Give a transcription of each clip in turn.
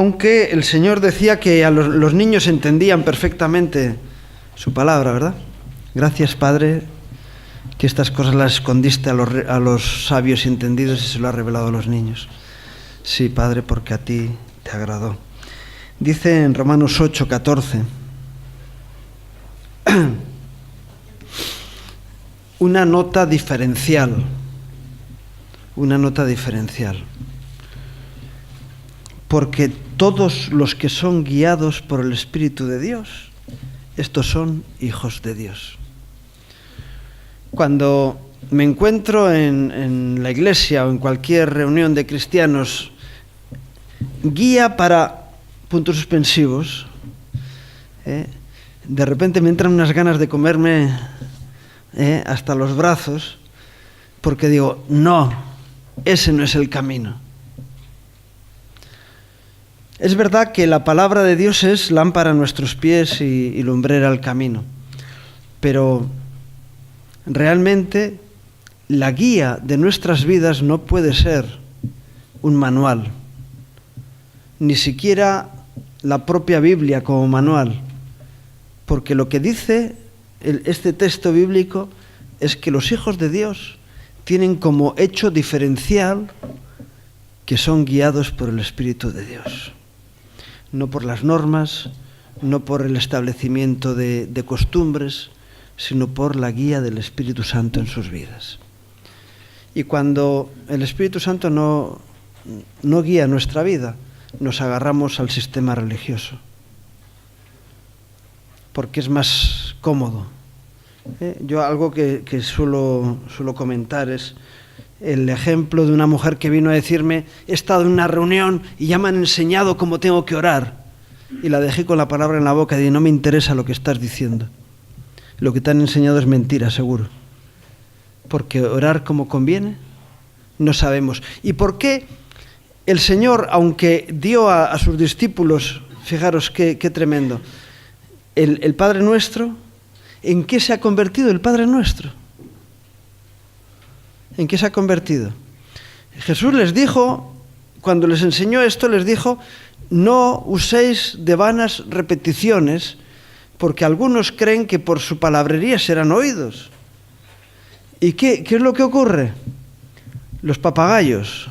aunque el Señor decía que a los niños entendían perfectamente su palabra, ¿verdad? Gracias, Padre, que estas cosas las escondiste a los sabios y entendidos y se lo has revelado a los niños. Sí, Padre, porque a ti te agradó. Dice en Romanos 8:14, una nota diferencial. Porque todos los que son guiados por el Espíritu de Dios, estos son hijos de Dios. Cuando me encuentro en la iglesia o en cualquier reunión de cristianos, guía para puntos suspensivos, de repente me entran unas ganas de comerme hasta los brazos, porque digo, no, ese no es el camino. Es verdad que la palabra de Dios es lámpara a nuestros pies y lumbrera al camino, pero realmente la guía de nuestras vidas no puede ser un manual, ni siquiera la propia Biblia como manual, porque lo que dice este texto bíblico es que los hijos de Dios tienen como hecho diferencial que son guiados por el Espíritu de Dios. No por las normas, no por el establecimiento de costumbres, sino por la guía del Espíritu Santo en sus vidas. Y cuando el Espíritu Santo no guía nuestra vida, nos agarramos al sistema religioso, porque es más cómodo. Yo algo que suelo comentar es el ejemplo de una mujer que vino a decirme: he estado en una reunión y ya me han enseñado cómo tengo que orar. Y la dejé con la palabra en la boca y dije: no me interesa lo que estás diciendo. Lo que te han enseñado es mentira, seguro. Porque orar como conviene, no sabemos. ¿Y por qué el Señor, aunque dio a sus discípulos, fijaros qué tremendo, el Padre Nuestro, ¿en qué se ha convertido el Padre Nuestro? ¿En qué se ha convertido? Jesús les dijo, cuando les enseñó esto, les dijo: no uséis de vanas repeticiones, porque algunos creen que por su palabrería serán oídos. ¿Y qué es lo que ocurre? Los papagayos.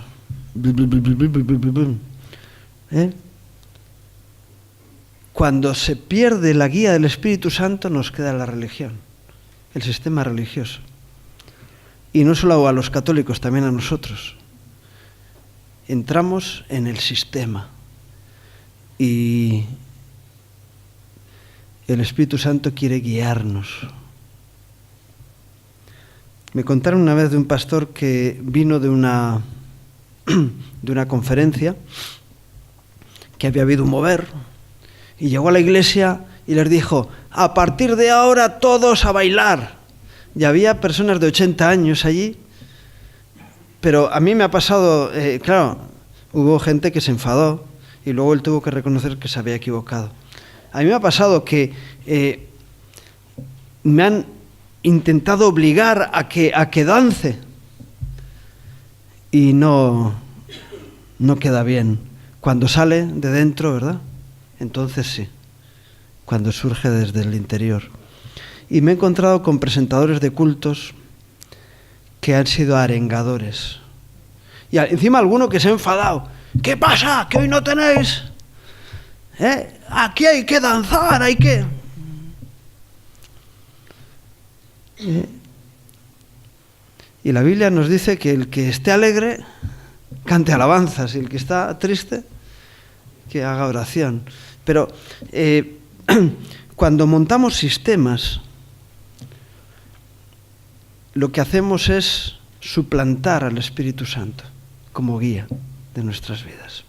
Cuando se pierde la guía del Espíritu Santo, nos queda la religión, el sistema religioso. Y no solo a los católicos, también a nosotros. Entramos en el sistema. Y el Espíritu Santo quiere guiarnos. Me contaron una vez de un pastor que vino de una conferencia, que había habido un mover, y llegó a la iglesia y les dijo: a partir de ahora todos a bailar. Y había personas de 80 años allí, pero a mí me ha pasado, claro, hubo gente que se enfadó y luego él tuvo que reconocer que se había equivocado. A mí me ha pasado que me han intentado obligar a que dance y no queda bien. Cuando sale de dentro, ¿verdad? Entonces sí, cuando surge desde el interior. Y me he encontrado con presentadores de cultos que han sido arengadores. Y encima alguno que se ha enfadado. ¿Qué pasa? ¿Que hoy no tenéis? Aquí hay que danzar, hay que... Y la Biblia nos dice que el que esté alegre cante alabanzas, y el que está triste que haga oración. Pero cuando montamos sistemas, lo que hacemos es suplantar al Espíritu Santo como guía de nuestras vidas.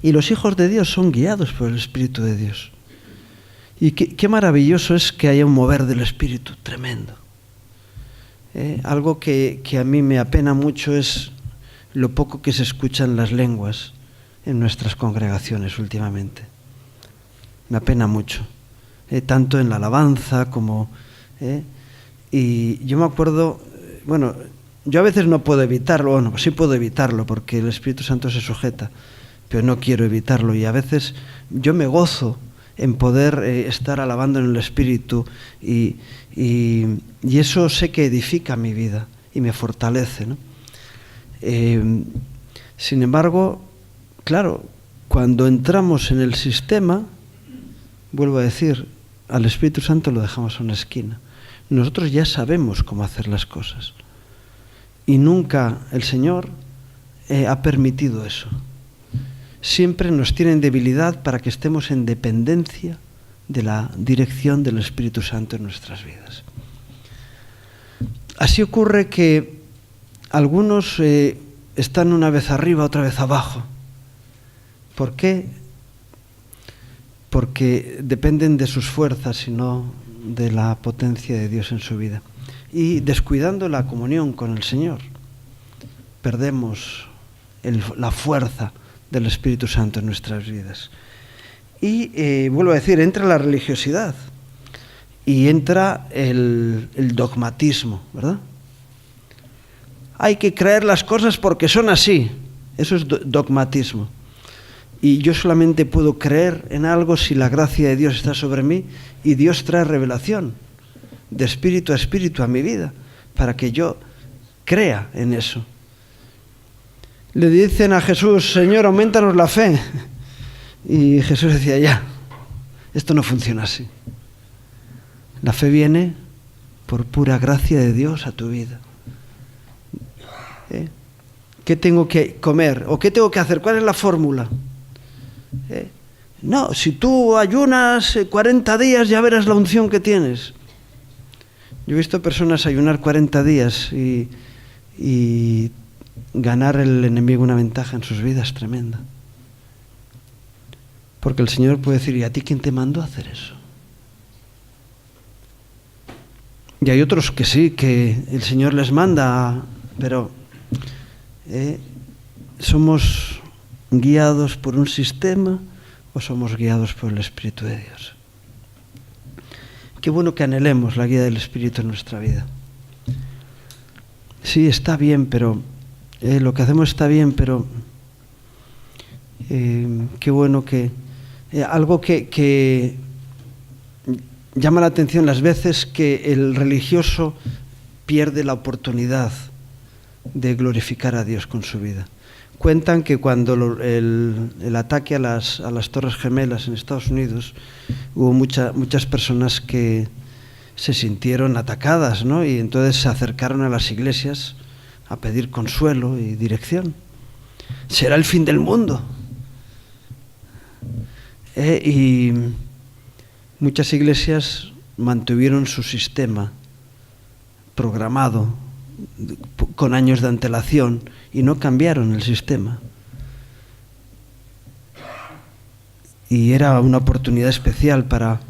Y los hijos de Dios son guiados por el Espíritu de Dios. Y qué maravilloso es que haya un mover del Espíritu tremendo. Algo que a mí me apena mucho es lo poco que se escuchan las lenguas en nuestras congregaciones últimamente. Me apena mucho, tanto en la alabanza como... Y yo me acuerdo, bueno, yo a veces no puedo evitarlo, bueno, pues sí puedo evitarlo porque el Espíritu Santo se sujeta, pero no quiero evitarlo. Y a veces yo me gozo en poder estar alabando en el Espíritu y eso sé que edifica mi vida y me fortalece, ¿no? Sin embargo, claro, cuando entramos en el sistema, vuelvo a decir, al Espíritu Santo lo dejamos a una esquina. Nosotros ya sabemos cómo hacer las cosas y nunca el Señor ha permitido eso. Siempre nos tiene en debilidad para que estemos en dependencia de la dirección del Espíritu Santo en nuestras vidas. Así ocurre que algunos están una vez arriba, otra vez abajo. ¿Por qué? Porque dependen de sus fuerzas y no de la potencia de Dios en su vida. Y descuidando la comunión con el Señor, perdemos la fuerza del Espíritu Santo en nuestras vidas. Y vuelvo a decir, entra la religiosidad y entra el dogmatismo, ¿verdad? Hay que creer las cosas porque son así. Eso es dogmatismo. Y yo solamente puedo creer en algo si la gracia de Dios está sobre mí y Dios trae revelación de espíritu a espíritu a mi vida para que yo crea en eso. Le dicen a Jesús: Señor, aumentanos la fe. Y Jesús decía: ya, esto no funciona así. La fe viene por pura gracia de Dios a tu vida. ¿Qué tengo que comer? ¿O qué tengo que hacer? ¿Cuál es la fórmula? No, si tú ayunas 40 días ya verás la unción que tienes. Yo he visto personas ayunar 40 días y ganar el enemigo una ventaja en sus vidas tremenda. Porque el Señor puede decir: ¿y a ti quién te mandó a hacer eso? Y hay otros que sí, que el Señor les manda, pero ¿somos guiados por un sistema o somos guiados por el Espíritu de Dios? Qué bueno que anhelemos la guía del Espíritu en nuestra vida. Sí, está bien, pero lo que hacemos está bien, pero qué bueno que algo que llama la atención las veces que el religioso pierde la oportunidad de glorificar a Dios con su vida. Cuentan que cuando el ataque a las Torres Gemelas en Estados Unidos, hubo muchas personas que se sintieron atacadas, ¿no? Y entonces se acercaron a las iglesias a pedir consuelo y dirección. Será el fin del mundo. Y muchas iglesias mantuvieron su sistema programado con años de antelación y no cambiaron el sistema. Y era una oportunidad especial para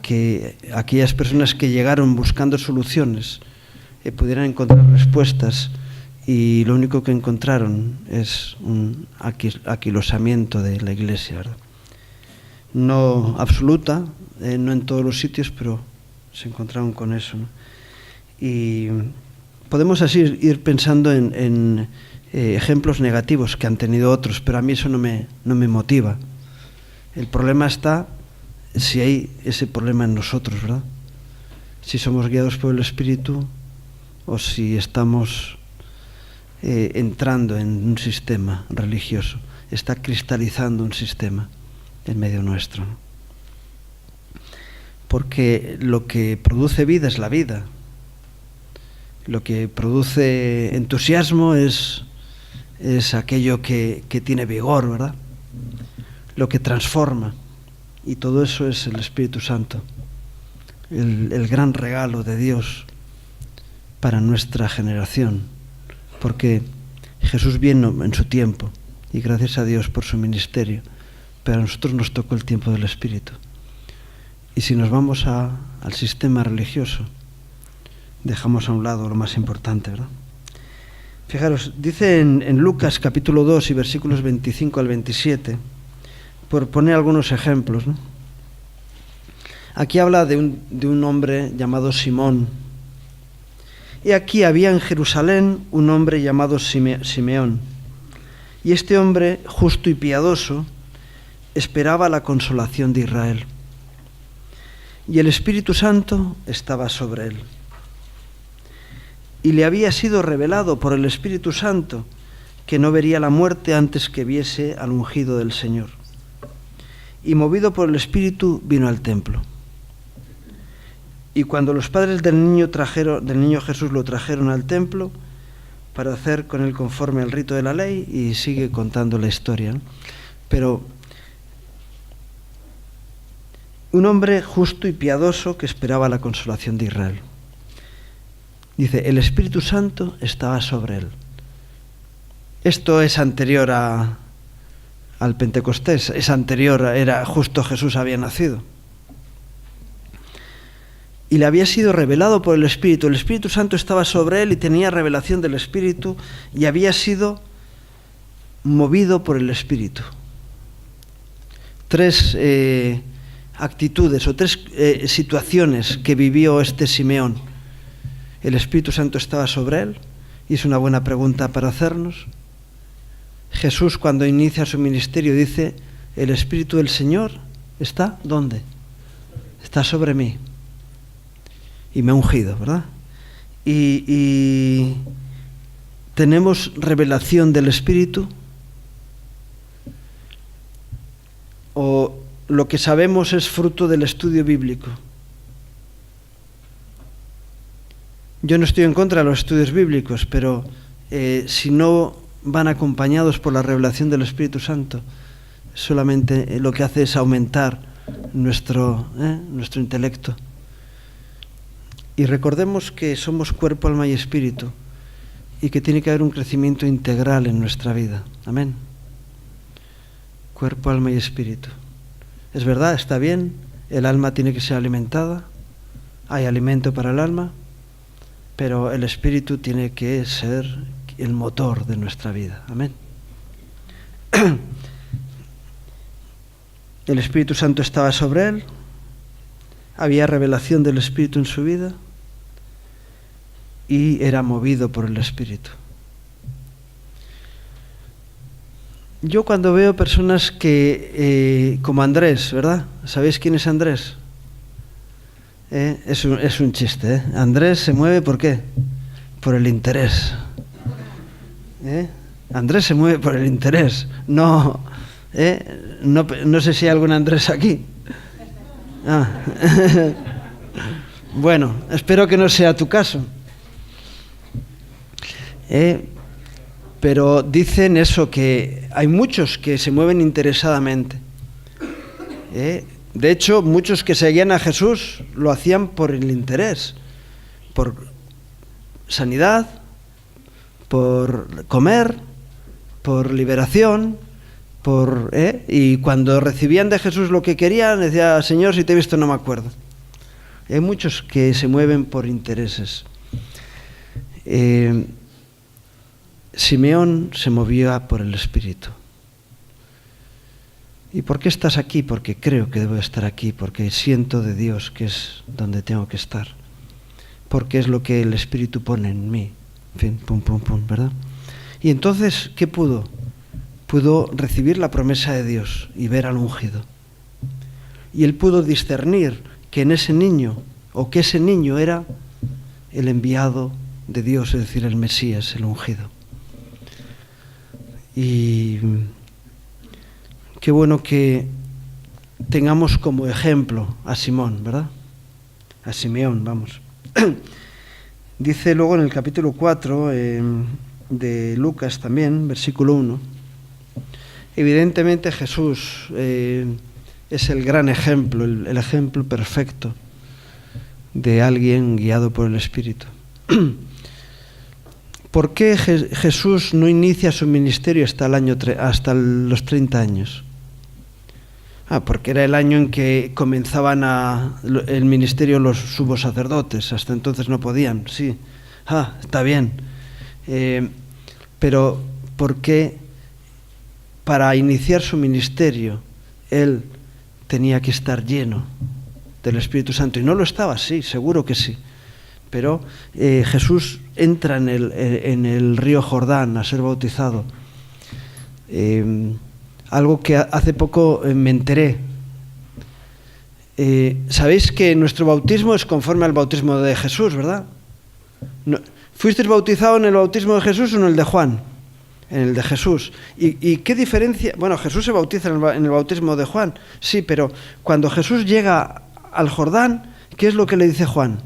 que aquellas personas que llegaron buscando soluciones pudieran encontrar respuestas, y lo único que encontraron es un aquilosamiento de la iglesia, ¿verdad? No absoluta, no en todos los sitios, pero se encontraron con eso, ¿no? Y podemos así ir pensando en ejemplos negativos que han tenido otros, pero a mí eso no me motiva. El problema está si hay ese problema en nosotros, ¿verdad? Si somos guiados por el Espíritu o si estamos entrando en un sistema religioso. Está cristalizando un sistema en medio nuestro, ¿no? Porque lo que produce vida es la vida. Lo que produce entusiasmo es aquello que tiene vigor, ¿verdad? Lo que transforma. Y todo eso es el Espíritu Santo, el gran regalo de Dios para nuestra generación. Porque Jesús vino en su tiempo, y gracias a Dios por su ministerio, pero a nosotros nos tocó el tiempo del Espíritu. Y si nos vamos al sistema religioso, dejamos a un lado lo más importante, ¿verdad? Fijaros, dice en Lucas capítulo 2 y versículos 25 al 27, por poner algunos ejemplos, ¿no? Aquí habla de un hombre llamado Simón. Y aquí había en Jerusalén un hombre llamado Simeón, Y este hombre justo y piadoso esperaba la consolación de Israel. Y el Espíritu Santo estaba sobre él. Y le había sido revelado por el Espíritu Santo que no vería la muerte antes que viese al ungido del Señor. Y movido por el Espíritu vino al templo. Y cuando los padres del niño Jesús lo trajeron al templo para hacer con él conforme al rito de la ley, y sigue contando la historia, ¿no? Pero un hombre justo y piadoso que esperaba la consolación de Israel. Dice, el Espíritu Santo estaba sobre él. Esto es anterior al Pentecostés, es anterior, era justo Jesús había nacido. Y le había sido revelado por el Espíritu Santo estaba sobre él y tenía revelación del Espíritu y había sido movido por el Espíritu. Tres actitudes o tres situaciones que vivió este Simeón. El Espíritu Santo estaba sobre él, y es una buena pregunta para hacernos. Jesús, cuando inicia su ministerio, dice, el Espíritu del Señor está, ¿dónde? Está sobre mí. Y me ha ungido, ¿verdad? Y tenemos revelación del Espíritu, o lo que sabemos es fruto del estudio bíblico. Yo no estoy en contra de los estudios bíblicos, pero si no van acompañados por la revelación del Espíritu Santo, solamente lo que hace es aumentar nuestro intelecto. Y recordemos que somos cuerpo, alma y espíritu, y que tiene que haber un crecimiento integral en nuestra vida. Amén. Cuerpo, alma y espíritu. Es verdad, está bien, el alma tiene que ser alimentada, hay alimento para el alma, pero el espíritu tiene que ser el motor de nuestra vida. Amén. El Espíritu Santo estaba sobre él, había revelación del Espíritu en su vida y era movido por el Espíritu. Yo cuando veo personas que, como Andrés, ¿verdad? ¿Sabéis quién es Andrés? Es un chiste, ¿eh? Andrés se mueve, ¿por qué? Por el interés. Andrés se mueve por el interés. No sé si hay algún Andrés aquí. Bueno, espero que no sea tu caso. Pero dicen eso, que hay muchos que se mueven interesadamente. De hecho, muchos que seguían a Jesús lo hacían por el interés, por sanidad, por comer, por liberación, y cuando recibían de Jesús lo que querían, decía, Señor, si te he visto no me acuerdo. Hay muchos que se mueven por intereses. Simeón se movía por el Espíritu. ¿Y por qué estás aquí? Porque creo que debo estar aquí, porque siento de Dios que es donde tengo que estar, porque es lo que el Espíritu pone en mí. En fin, pum, pum, pum, ¿verdad? Y entonces, ¿qué pudo? Pudo recibir la promesa de Dios y ver al ungido. Y él pudo discernir que en ese niño, o que ese niño era el enviado de Dios, es decir, el Mesías, el ungido. Y qué bueno que tengamos como ejemplo a Simón, ¿verdad? A Simeón, vamos. Dice luego en el capítulo 4 de Lucas también, versículo 1, evidentemente Jesús es el gran ejemplo, el ejemplo perfecto de alguien guiado por el Espíritu. ¿Por qué Jesús no inicia su ministerio hasta los 30 años? Porque era el año en que comenzaban el ministerio los sumos sacerdotes. Hasta entonces no podían, sí. Está bien. Pero ¿por qué para iniciar su ministerio él tenía que estar lleno del Espíritu Santo? Y no lo estaba, sí, seguro que sí. Pero Jesús entra en el río Jordán a ser bautizado. Algo que hace poco me enteré. Sabéis que nuestro bautismo es conforme al bautismo de Jesús, ¿verdad? ¿Fuisteis bautizados en el bautismo de Jesús o en el de Juan? En el de Jesús. ¿Y qué diferencia? Bueno, Jesús se bautiza en el bautismo de Juan, sí, pero cuando Jesús llega al Jordán, ¿qué es lo que le dice Juan?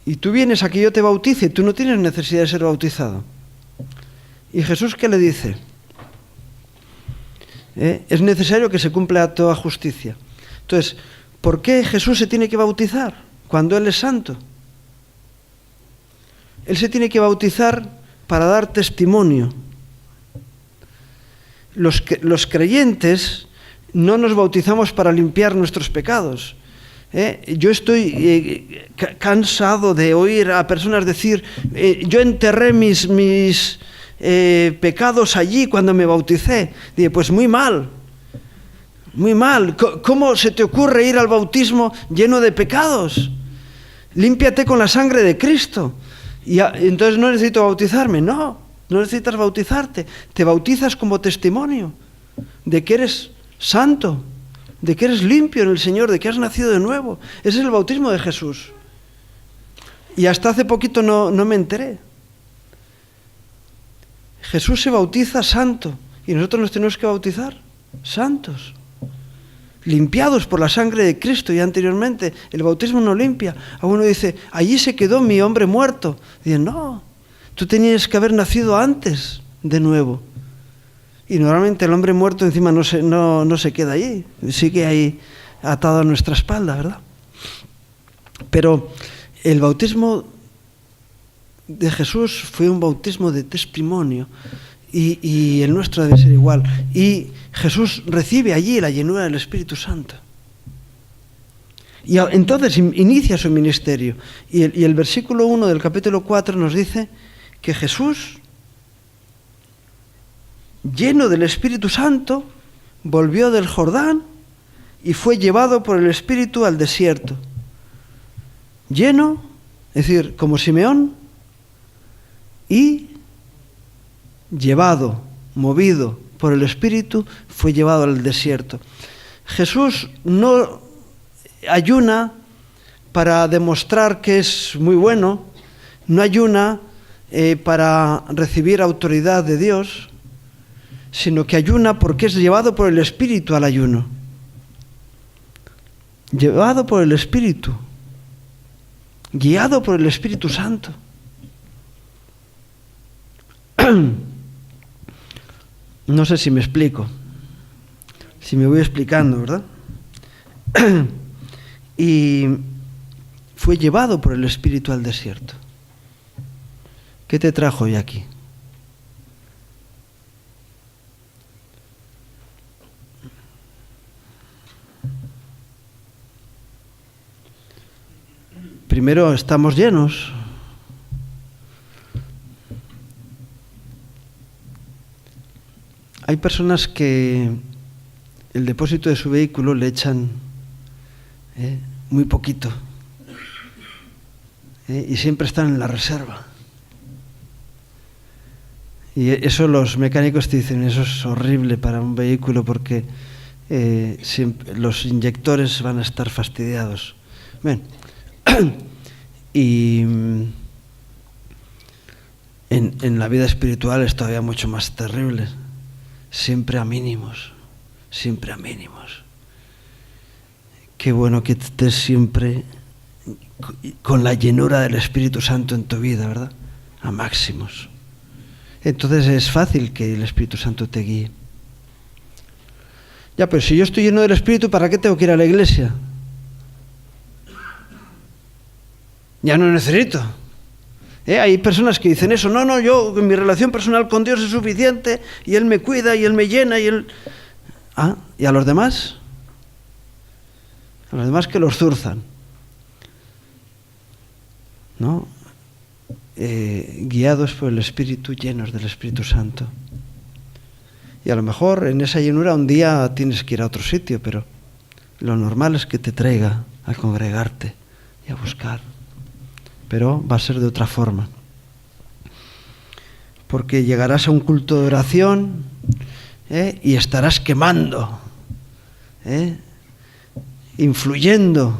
Y tú vienes a que yo te bautice, tú no tienes necesidad de ser bautizado. ¿Y Jesús qué le dice? Es necesario que se cumpla toda justicia. Entonces, ¿por qué Jesús se tiene que bautizar cuando Él es santo? Él se tiene que bautizar para dar testimonio. Los creyentes no nos bautizamos para limpiar nuestros pecados. Yo estoy cansado de oír a personas decir, yo enterré mis pecados allí cuando me bauticé. Dije, pues muy mal, muy mal. ¿Cómo se te ocurre ir al bautismo lleno de pecados? Límpiate con la sangre de Cristo. Y entonces no necesito bautizarme. No necesitas bautizarte. Te bautizas como testimonio de que eres santo, de que eres limpio en el Señor, de que has nacido de nuevo. Ese es el bautismo de Jesús. Y hasta hace poquito no me enteré. Jesús se bautiza santo y nosotros nos tenemos que bautizar santos, limpiados por la sangre de Cristo. Y anteriormente el bautismo no limpia. Alguno dice, allí se quedó mi hombre muerto. Dicen, no, tú tenías que haber nacido antes de nuevo. Y normalmente el hombre muerto encima no se queda allí, sigue ahí atado a nuestra espalda, ¿verdad? Pero el bautismo de Jesús fue un bautismo de testimonio y el nuestro debe ser igual. Y Jesús recibe allí la llenura del Espíritu Santo. Y entonces inicia su ministerio. Y el versículo 1 del capítulo 4 nos dice que Jesús, lleno del Espíritu Santo, volvió del Jordán y fue llevado por el Espíritu al desierto. Lleno, es decir, como Simeón, y llevado, movido por el Espíritu, fue llevado al desierto. Jesús no ayuna para demostrar que es muy bueno, no ayuna para recibir autoridad de Dios, sino que ayuna porque es llevado por el Espíritu al ayuno. Llevado por el Espíritu, guiado por el Espíritu Santo. No sé si me explico, si me voy explicando, ¿verdad? Y fue llevado por el Espíritu al desierto. ¿Qué te trajo hoy aquí? Primero, estamos llenos. Hay personas que el depósito de su vehículo le echan muy poquito y siempre están en la reserva. Y eso los mecánicos te dicen, eso es horrible para un vehículo porque los inyectores van a estar fastidiados. Bien. Y en la vida espiritual es todavía mucho más terrible. Siempre a mínimos, siempre a mínimos. Qué bueno que estés siempre con la llenura del Espíritu Santo en tu vida, ¿verdad? A máximos. Entonces es fácil que el Espíritu Santo te guíe. Ya, pero si yo estoy lleno del Espíritu, ¿para qué tengo que ir a la iglesia? Ya no necesito. Hay personas que dicen eso, no, yo, mi relación personal con Dios es suficiente, y Él me cuida, y Él me llena, y Él... ¿Y a los demás? A los demás que los zurzan, ¿no? Guiados por el Espíritu, llenos del Espíritu Santo. Y a lo mejor en esa llenura un día tienes que ir a otro sitio, pero lo normal es que te traiga a congregarte y a buscar. Pero va a ser de otra forma. porque llegarás a un culto de oración y estarás quemando, influyendo,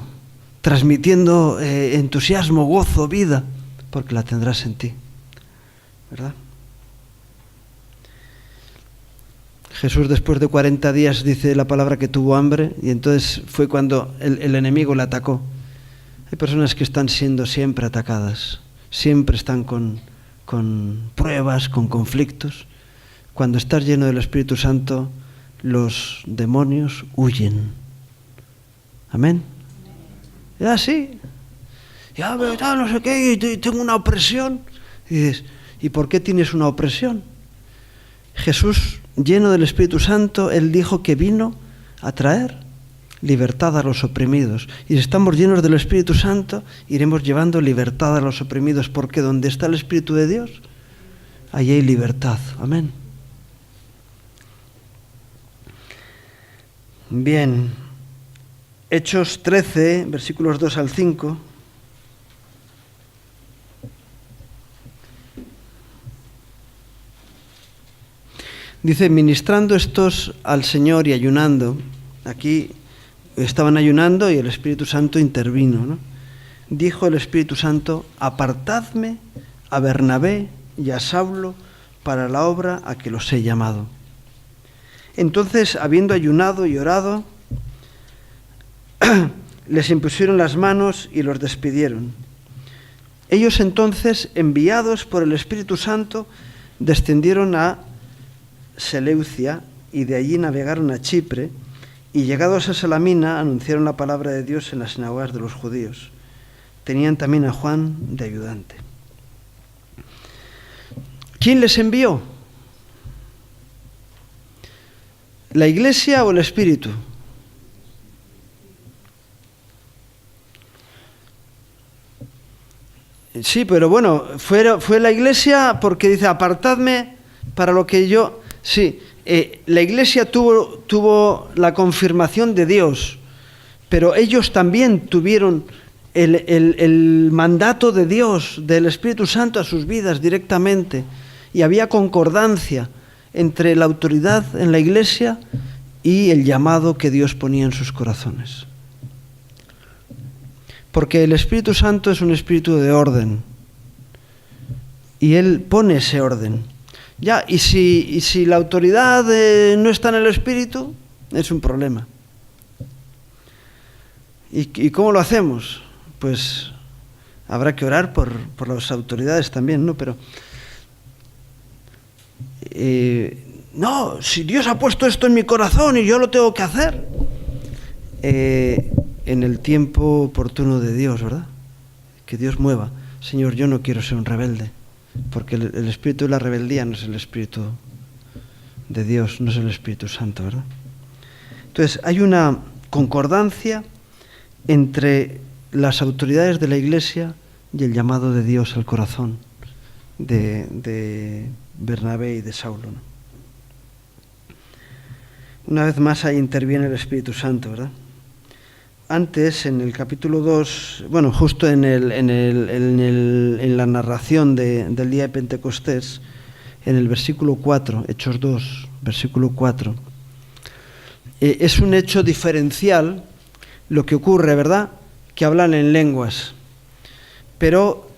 transmitiendo entusiasmo, gozo, vida, porque la tendrás en ti, ¿verdad? Jesús, después de 40 días, dice la palabra que tuvo hambre, y entonces fue cuando el enemigo le atacó. Hay personas que están siendo siempre atacadas, siempre están con pruebas, con conflictos. Cuando estás lleno del Espíritu Santo, los demonios huyen. Amén. Ya sí, ya no sé qué, y tengo una opresión. Y dices, ¿y por qué tienes una opresión? Jesús, lleno del Espíritu Santo, Él dijo que vino a traer libertad a los oprimidos. Y si estamos llenos del Espíritu Santo, iremos llevando libertad a los oprimidos, porque donde está el Espíritu de Dios, ahí hay libertad. Amén. Bien. Hechos 13, versículos 2 al 5. Dice, ministrando estos al Señor y ayunando. Aquí estaban ayunando y el Espíritu Santo intervino, ¿no? Dijo el Espíritu Santo, apartadme a Bernabé y a Saulo para la obra a que los he llamado. Entonces, habiendo ayunado y orado, les impusieron las manos y los despidieron. Ellos entonces, enviados por el Espíritu Santo, descendieron a Seleucia y de allí navegaron a Chipre, y llegados a Salamina anunciaron la palabra de Dios en las sinagogas de los judíos. Tenían también a Juan de ayudante. ¿Quién les envió? ¿La Iglesia o el Espíritu? Sí, pero bueno, fue la Iglesia porque dice, apartadme para lo que yo... Sí, la Iglesia tuvo la confirmación de Dios, pero ellos también tuvieron el mandato de Dios, del Espíritu Santo a sus vidas directamente, y había concordancia entre la autoridad en la Iglesia y el llamado que Dios ponía en sus corazones. Porque el Espíritu Santo es un espíritu de orden, y Él pone ese orden. Ya, y si la autoridad no está en el Espíritu, es un problema. ¿Y cómo lo hacemos? Pues habrá que orar por las autoridades también, ¿no? Pero no, si Dios ha puesto esto en mi corazón y yo lo tengo que hacer, en el tiempo oportuno de Dios, ¿verdad? Que Dios mueva. Señor, yo no quiero ser un rebelde, porque el espíritu de la rebeldía no es el espíritu de Dios, no es el Espíritu Santo, ¿verdad? Entonces, hay una concordancia entre las autoridades de la Iglesia y el llamado de Dios al corazón de Bernabé y de Saulo, ¿no? Una vez más ahí interviene el Espíritu Santo, ¿verdad? Antes, en el capítulo 2, bueno, justo en la narración del día de Pentecostés, en el versículo 4, Hechos 2, versículo 4, es un hecho diferencial lo que ocurre, ¿verdad? Que hablan en lenguas. Pero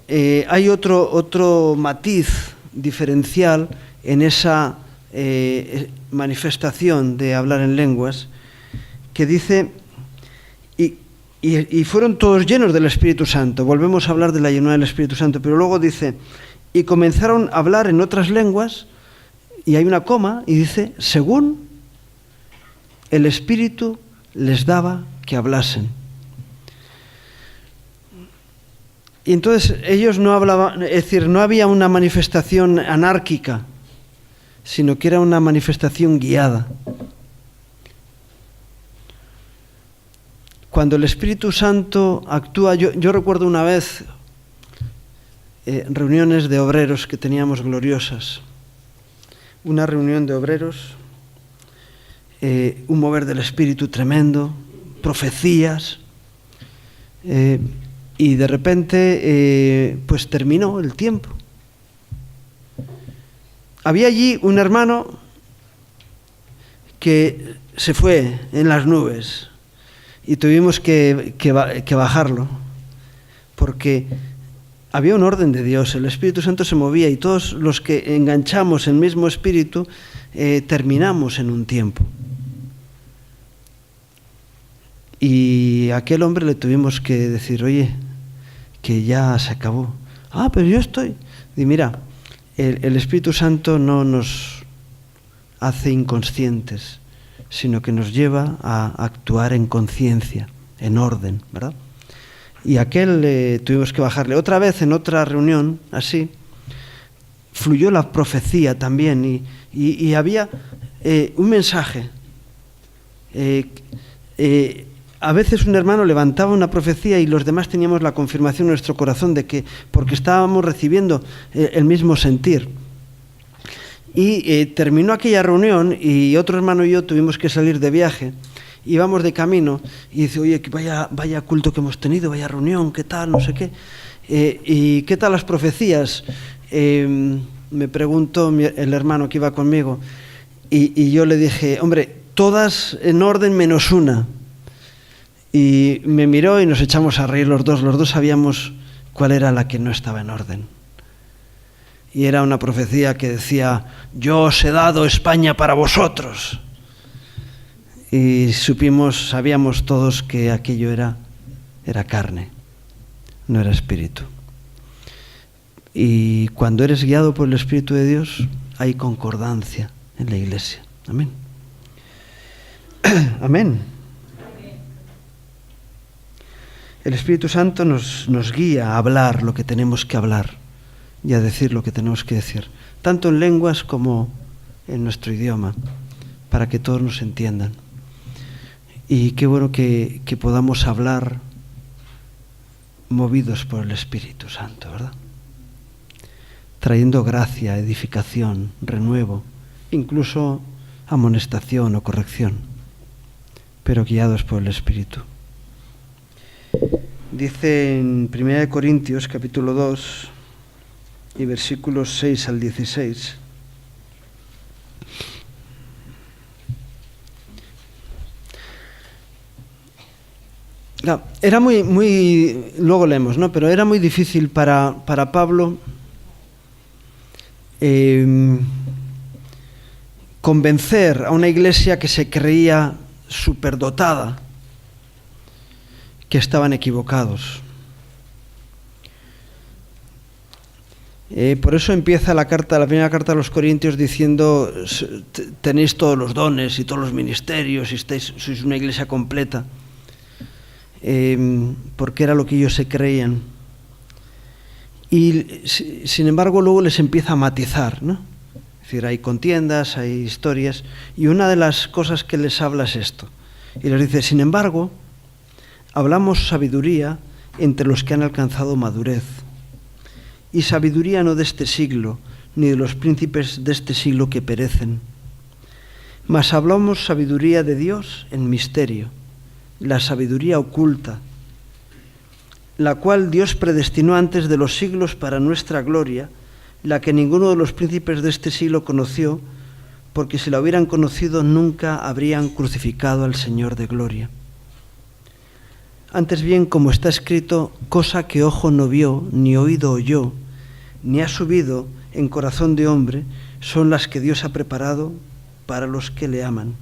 hay otro matiz diferencial en esa manifestación de hablar en lenguas, que dice... Y fueron todos llenos del Espíritu Santo. Volvemos a hablar de la llenura del Espíritu Santo, pero luego dice, y comenzaron a hablar en otras lenguas, y hay una coma, y dice, según el Espíritu les daba que hablasen. Y entonces ellos no hablaban, es decir, no había una manifestación anárquica, sino que era una manifestación guiada. Cuando el Espíritu Santo actúa, yo recuerdo una vez reuniones de obreros que teníamos gloriosas. Una reunión de obreros, un mover del Espíritu tremendo, profecías, y de repente pues terminó el tiempo. había allí un hermano que se fue en las nubes y tuvimos que bajarlo, porque había un orden de Dios, el Espíritu Santo se movía y todos los que enganchamos el mismo Espíritu terminamos en un tiempo. Y a aquel hombre le tuvimos que decir, oye, que ya se acabó. Ah, pero yo estoy. Y mira, el Espíritu Santo no nos hace inconscientes, sino que nos lleva a actuar en conciencia, en orden, ¿verdad? Y aquel tuvimos que bajarle. Otra vez, en otra reunión, así, fluyó la profecía también y había un mensaje. A veces un hermano levantaba una profecía y los demás teníamos la confirmación en nuestro corazón de que, porque estábamos recibiendo el mismo sentir. Y terminó aquella reunión y otro hermano y yo tuvimos que salir de viaje. Íbamos de camino y dice, oye, que vaya culto que hemos tenido, vaya reunión, ¿qué tal? No sé qué. ¿Y qué tal las profecías? Me preguntó el hermano que iba conmigo y yo le dije, hombre, todas en orden menos una. Y me miró y nos echamos a reír los dos sabíamos cuál era la que no estaba en orden. Y era una profecía que decía, yo os he dado España para vosotros. Y sabíamos todos que aquello era carne, no era espíritu. Y cuando eres guiado por el Espíritu de Dios, hay concordancia en la iglesia. Amén. Amén. El Espíritu Santo nos guía a hablar lo que tenemos que hablar y a decir lo que tenemos que decir, tanto en lenguas como en nuestro idioma, para que todos nos entiendan. Y qué bueno que podamos hablar movidos por el Espíritu Santo, ¿verdad? Trayendo gracia, edificación, renuevo, incluso amonestación o corrección, pero guiados por el Espíritu. Dice en 1 Corintios capítulo 2 y versículos 6 al 16. Era muy, luego leemos, ¿no? Pero era muy difícil para Pablo convencer a una iglesia que se creía superdotada, que estaban equivocados. Por eso empieza la primera carta a los Corintios diciendo, tenéis todos los dones y todos los ministerios y sois una iglesia completa, porque era lo que ellos se creían. Y sin embargo luego les empieza a matizar, ¿no? Es decir, hay contiendas, hay historias, y una de las cosas que les habla es esto. Y les dice, sin embargo, hablamos sabiduría entre los que han alcanzado madurez, y sabiduría no de este siglo, ni de los príncipes de este siglo que perecen, mas hablamos sabiduría de Dios en misterio, la sabiduría oculta, la cual Dios predestinó antes de los siglos para nuestra gloria, la que ninguno de los príncipes de este siglo conoció, porque si la hubieran conocido nunca habrían crucificado al Señor de gloria. Antes bien, como está escrito, cosa que ojo no vio, ni oído oyó, ni ha subido en corazón de hombre, son las que Dios ha preparado para los que le aman.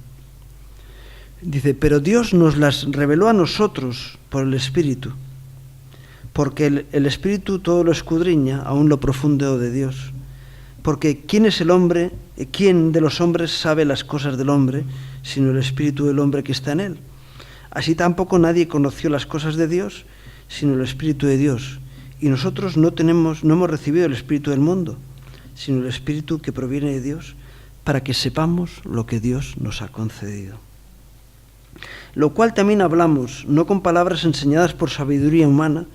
Dice, pero Dios nos las reveló a nosotros por el Espíritu, porque el Espíritu todo lo escudriña, aún lo profundo de Dios. Porque ¿quién es el hombre? ¿Quién de los hombres sabe las cosas del hombre, sino el Espíritu del hombre que está en él? Así tampoco nadie conoció las cosas de Dios, sino el Espíritu de Dios. Y nosotros no hemos recibido el Espíritu del mundo, sino el Espíritu que proviene de Dios, para que sepamos lo que Dios nos ha concedido. Lo cual también hablamos, no con palabras enseñadas por sabiduría humana,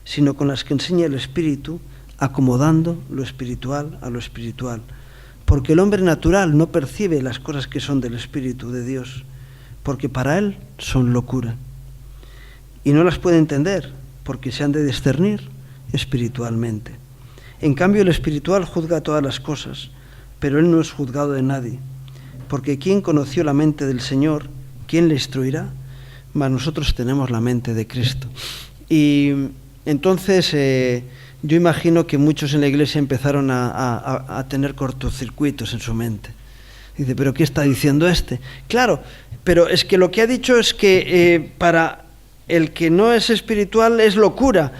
sino con las que enseña el Espíritu, acomodando lo espiritual a lo espiritual. Porque el hombre natural no percibe las cosas que son del Espíritu de Dios, porque para él son locura. Y no las puede entender, porque se han de discernir espiritualmente. En cambio, el espiritual juzga todas las cosas, pero él no es juzgado de nadie. Porque ¿quién conoció la mente del Señor? ¿Quién le instruirá? Mas nosotros tenemos la mente de Cristo. Y entonces yo imagino que muchos en la iglesia empezaron a tener cortocircuitos en su mente. Dice, ¿pero qué está diciendo este? Claro, pero es que lo que ha dicho es que para el que no es espiritual es locura.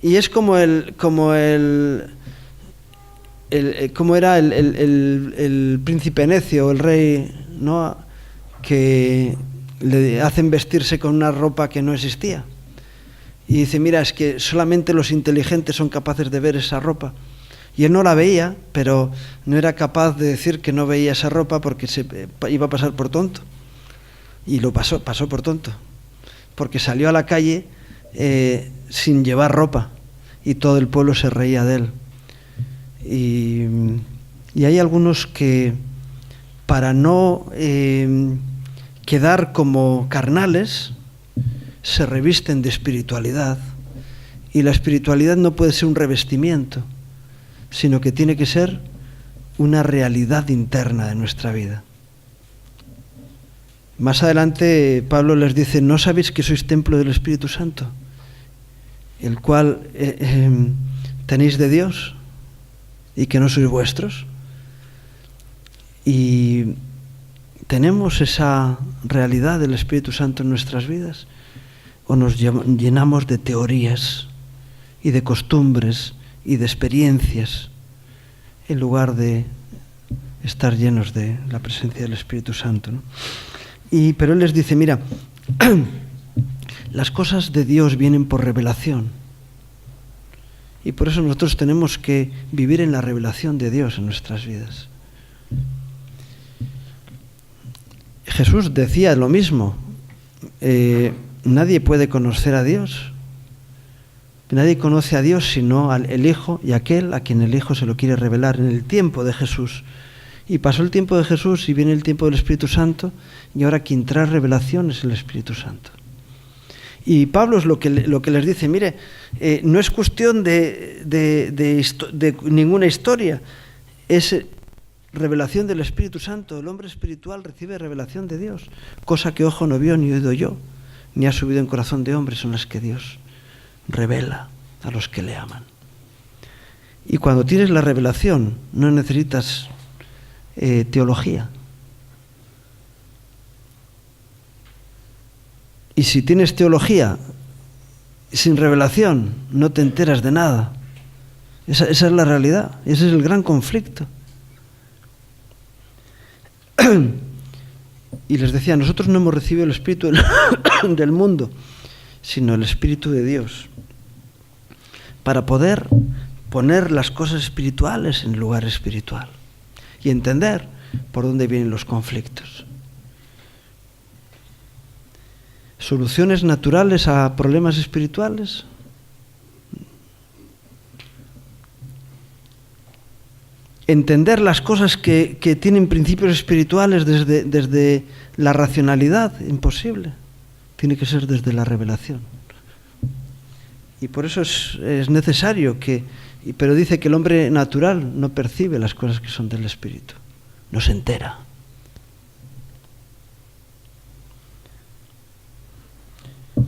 Y es como era el príncipe necio, el rey, ¿no?, que le hacen vestirse con una ropa que no existía. Y dice, mira, es que solamente los inteligentes son capaces de ver esa ropa. Y él no la veía, pero no era capaz de decir que no veía esa ropa porque se iba a pasar por tonto. Y lo pasó por tonto. Porque salió a la calle sin llevar ropa y todo el pueblo se reía de él. Y hay algunos que, para no quedar como carnales, se revisten de espiritualidad. Y la espiritualidad no puede ser un revestimiento, sino que tiene que ser una realidad interna de nuestra vida. Más adelante Pablo les dice, ¿no sabéis que sois templo del Espíritu Santo, el cual tenéis de Dios y que no sois vuestros? Y tenemos esa realidad del Espíritu Santo en nuestras vidas, o nos llenamos de teorías y de costumbres y de experiencias en lugar de estar llenos de la presencia del Espíritu Santo, ¿no? Pero él les dice, mira, las cosas de Dios vienen por revelación. Y por eso nosotros tenemos que vivir en la revelación de Dios en nuestras vidas. Jesús decía lo mismo. Nadie puede conocer a Dios. Nadie conoce a Dios sino el Hijo y aquel a quien el Hijo se lo quiere revelar en el tiempo de Jesús. Y pasó el tiempo de Jesús y viene el tiempo del Espíritu Santo, y ahora quien trae revelación es el Espíritu Santo. Y Pablo es lo que les dice, mire, no es cuestión de ninguna historia, es revelación del Espíritu Santo. El hombre espiritual recibe revelación de Dios, cosa que ojo no vio ni oído yo, ni ha subido en corazón de hombre, son las que Dios revela a los que le aman. Y cuando tienes la revelación, no necesitas teología. Y si tienes teología sin revelación, no te enteras de nada. Esa es la realidad, ese es el gran conflicto. Y les decía, nosotros no hemos recibido el espíritu del mundo, sino el Espíritu de Dios, para poder poner las cosas espirituales en lugar espiritual y entender por dónde vienen los conflictos. ¿Soluciones naturales a problemas espirituales? Entender las cosas que tienen principios espirituales desde la racionalidad, imposible. Tiene que ser desde la revelación. Y por eso es necesario pero dice que el hombre natural no percibe las cosas que son del Espíritu, no se entera.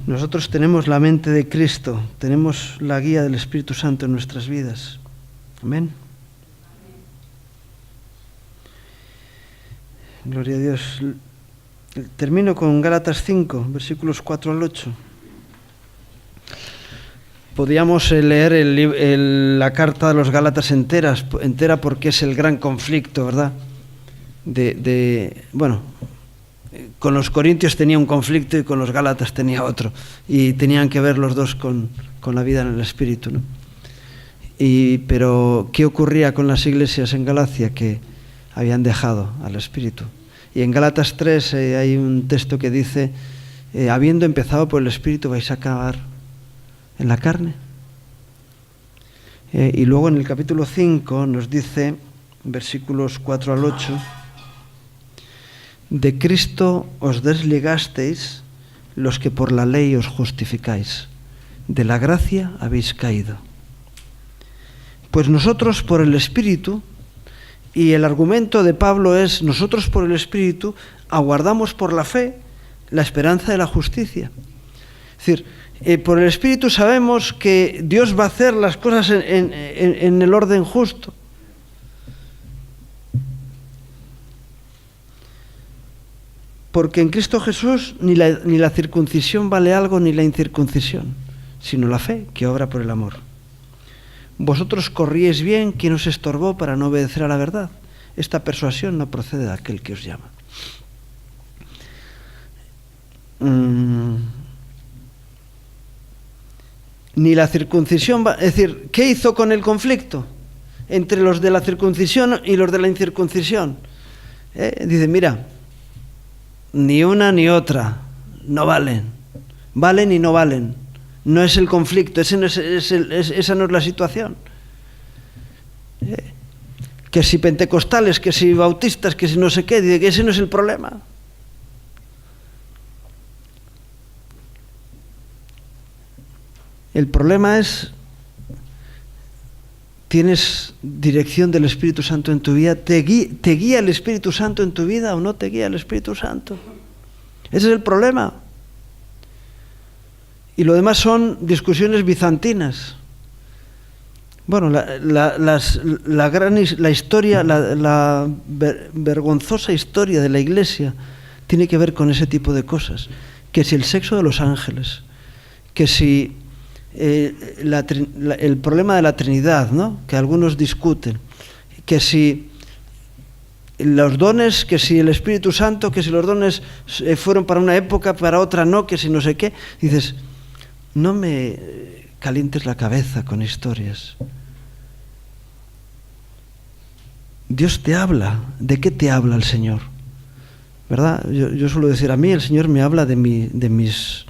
Nosotros tenemos la mente de Cristo, tenemos la guía del Espíritu Santo en nuestras vidas. Amén. Gloria a Dios. Termino con Gálatas 5, versículos 4 al 8. Podríamos leer la carta de los Gálatas entera porque es el gran conflicto, ¿verdad? Bueno, con los corintios tenía un conflicto y con los Gálatas tenía otro. Y tenían que ver los dos con la vida en el Espíritu, ¿no? Pero, ¿qué ocurría con las iglesias en Galacia? Que habían dejado al Espíritu. Y en Gálatas 3 hay un texto que dice, habiendo empezado por el Espíritu vais a acabar en la carne. Y luego en el capítulo 5 nos dice, versículos 4 al 8, de Cristo os desligasteis los que por la ley os justificáis, de la gracia habéis caído. Pues nosotros por el Espíritu Y el argumento de Pablo es: nosotros por el Espíritu aguardamos por la fe la esperanza de la justicia. Es decir, por el Espíritu sabemos que Dios va a hacer las cosas en el orden justo. Porque en Cristo Jesús ni la circuncisión vale algo, ni la incircuncisión, sino la fe que obra por el amor. Vosotros corríais bien, ¿quién os estorbó para no obedecer a la verdad? Esta persuasión no procede de aquel que os llama. Ni la circuncisión es decir, ¿qué hizo con el conflicto entre los de la circuncisión y los de la incircuncisión? Dice, mira, ni una ni otra no valen. Valen y no valen. No es el conflicto, esa no es la situación. Que si pentecostales, que si bautistas, que si no sé qué, dice que ese no es el problema. El problema es, ¿tienes dirección del Espíritu Santo en tu vida? ¿Te guía el Espíritu Santo en tu vida o no te guía el Espíritu Santo? Ese es el problema. Y lo demás son discusiones bizantinas. Bueno, la historia, la vergonzosa historia de la Iglesia tiene que ver con ese tipo de cosas. Que si el sexo de los ángeles, que si el problema de la Trinidad, ¿no?, que algunos discuten, que si los dones, que si el Espíritu Santo, que si los dones fueron para una época, para otra no, que si no sé qué. Dices, no me calientes la cabeza con historias. Dios te habla. ¿De qué te habla el Señor? ¿Verdad? Yo suelo decir, a mí el Señor me habla de mis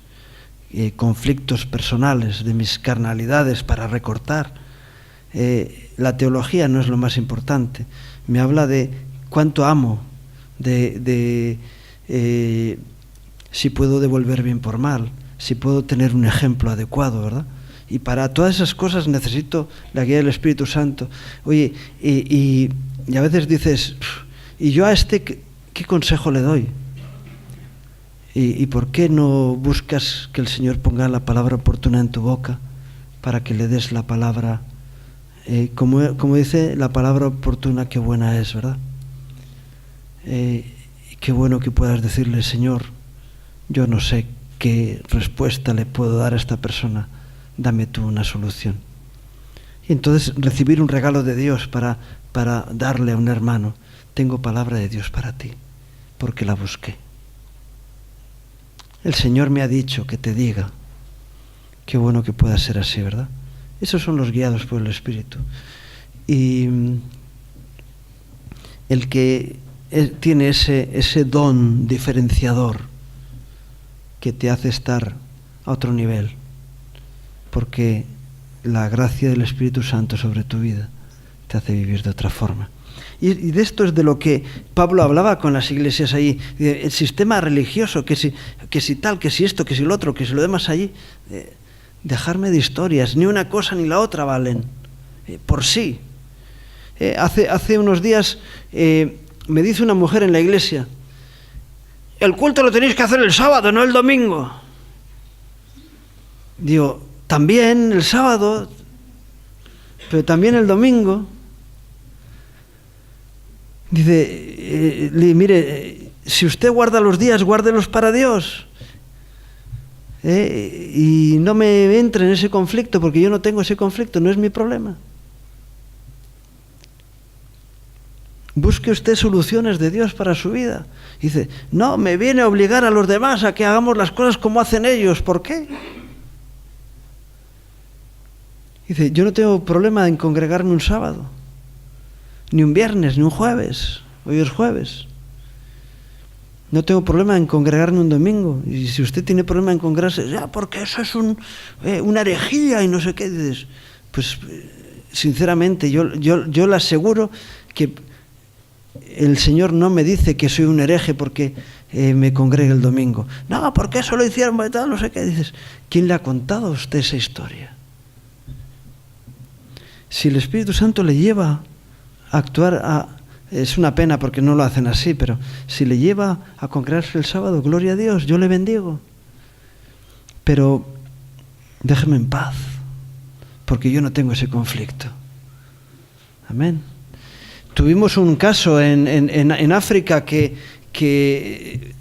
conflictos personales, de mis carnalidades para recortar. La teología no es lo más importante. Me habla de cuánto amo, de si puedo devolver bien por mal, si puedo tener un ejemplo adecuado, ¿verdad? Y para todas esas cosas necesito la guía del Espíritu Santo. Oye, y a veces dices, ¿y yo a este qué consejo le doy? ¿Y por qué no buscas que el Señor ponga la palabra oportuna en tu boca para que le des la palabra, como dice, la palabra oportuna, qué buena es, ¿verdad? Qué bueno que puedas decirle, Señor, yo no sé qué respuesta le puedo dar a esta persona, dame tú una solución. Y entonces recibir un regalo de Dios para darle a un hermano, tengo palabra de Dios para ti, porque la busqué. El Señor me ha dicho que te diga. Qué bueno que pueda ser así, ¿verdad? Esos son los guiados por el Espíritu. Y el que tiene ese don diferenciador que te hace estar a otro nivel, porque la gracia del Espíritu Santo sobre tu vida te hace vivir de otra forma. Y de esto es de lo que Pablo hablaba con las iglesias allí, el sistema religioso, que si tal, que si esto, que si lo otro, que si lo demás allí. Dejarme de historias, ni una cosa ni la otra valen, por sí. Hace unos días me dice una mujer en la iglesia, el culto lo tenéis que hacer el sábado, no el domingo. Digo, también el sábado, pero también el domingo. Dice, mire, si usted guarda los días, guárdelos para Dios. Y no me entre en ese conflicto, porque yo no tengo ese conflicto, no es mi problema. Busque usted soluciones de Dios para su vida. Dice, no, me viene a obligar a los demás a que hagamos las cosas como hacen ellos. ¿Por qué? Dice, yo no tengo problema en congregarme un sábado, ni un viernes, ni un jueves. Hoy es jueves. No tengo problema en congregarme un domingo. Y si usted tiene problema en congregarse, ya, porque eso es una herejía y no sé qué. Dices, pues sinceramente yo le aseguro que el Señor no me dice que soy un hereje porque me congregue el domingo. No, porque eso lo hicieron, no sé qué. Dices, ¿quién le ha contado a usted esa historia? Si el Espíritu Santo le lleva a actuar, Es una pena porque no lo hacen así, pero si le lleva a congregarse el sábado, gloria a Dios, yo le bendigo. Pero déjeme en paz, porque yo no tengo ese conflicto. Amén. Tuvimos un caso en África que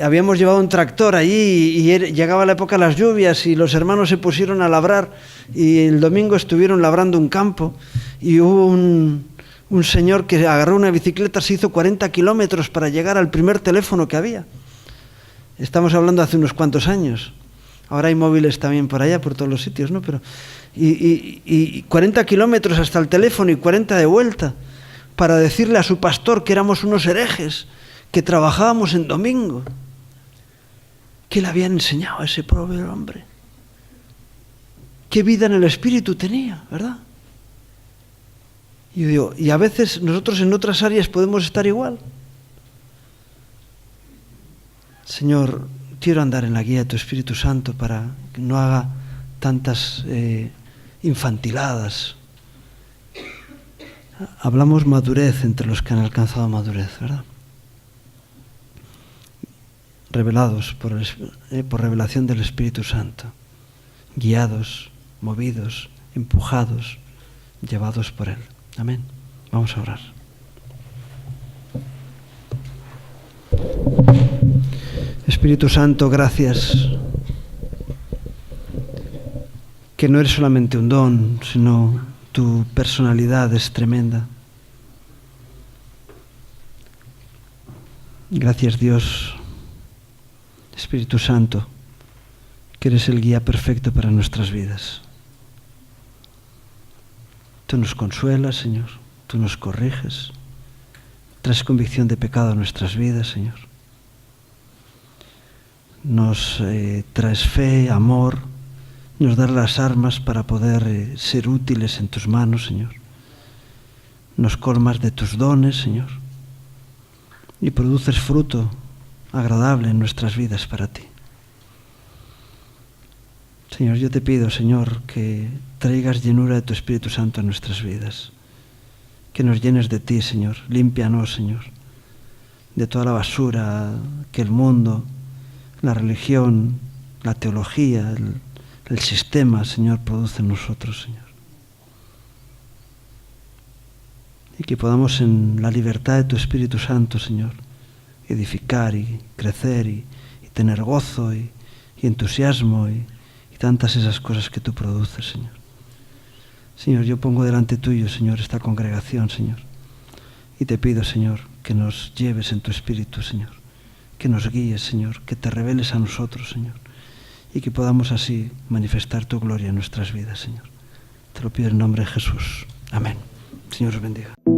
habíamos llevado un tractor allí y llegaba la época de las lluvias y los hermanos se pusieron a labrar y el domingo estuvieron labrando un campo y hubo un señor que agarró una bicicleta, se hizo 40 kilómetros para llegar al primer teléfono que había. Estamos hablando hace unos cuantos años. Ahora hay móviles también por allá, por todos los sitios, ¿no? Pero, y 40 kilómetros hasta el teléfono y 40 de vuelta para decirle a su pastor que éramos unos herejes, que trabajábamos en domingo. ¿Qué le habían enseñado a ese pobre hombre? ¿Qué vida en el espíritu tenía, verdad? Y yo digo, y a veces nosotros en otras áreas podemos estar igual. Señor, quiero andar en la guía de tu Espíritu Santo para que no haga tantas infantiladas. Hablamos madurez entre los que han alcanzado madurez, ¿verdad? Revelados por revelación del Espíritu Santo, guiados, movidos, empujados, llevados por Él. Amén. Vamos a orar. Espíritu Santo, gracias, que no eres solamente un don, sino tu personalidad es tremenda. Gracias, Dios, Espíritu Santo, que eres el guía perfecto para nuestras vidas. Tú nos consuelas, Señor, tú nos corriges, traes convicción de pecado a nuestras vidas, Señor. Nos traes fe, amor, nos das las armas para poder ser útiles en tus manos, Señor. Nos colmas de tus dones, Señor, y produces fruto agradable en nuestras vidas para ti. Señor, yo te pido, Señor, que traigas llenura de tu Espíritu Santo en nuestras vidas, que nos llenes de ti, Señor. Límpianos, Señor, de toda la basura que el mundo, la religión, la teología, el sistema, Señor, produce en nosotros, Señor. Y que podamos en la libertad de tu Espíritu Santo, Señor, edificar y crecer y tener gozo y entusiasmo y tantas esas cosas que tú produces, Señor. Señor, yo pongo delante tuyo, Señor, esta congregación, Señor, y te pido, Señor, que nos lleves en tu Espíritu, Señor, que nos guíes, Señor, que te reveles a nosotros, Señor, y que podamos así manifestar tu gloria en nuestras vidas, Señor. Te lo pido en nombre de Jesús. Amén. Señor os bendiga.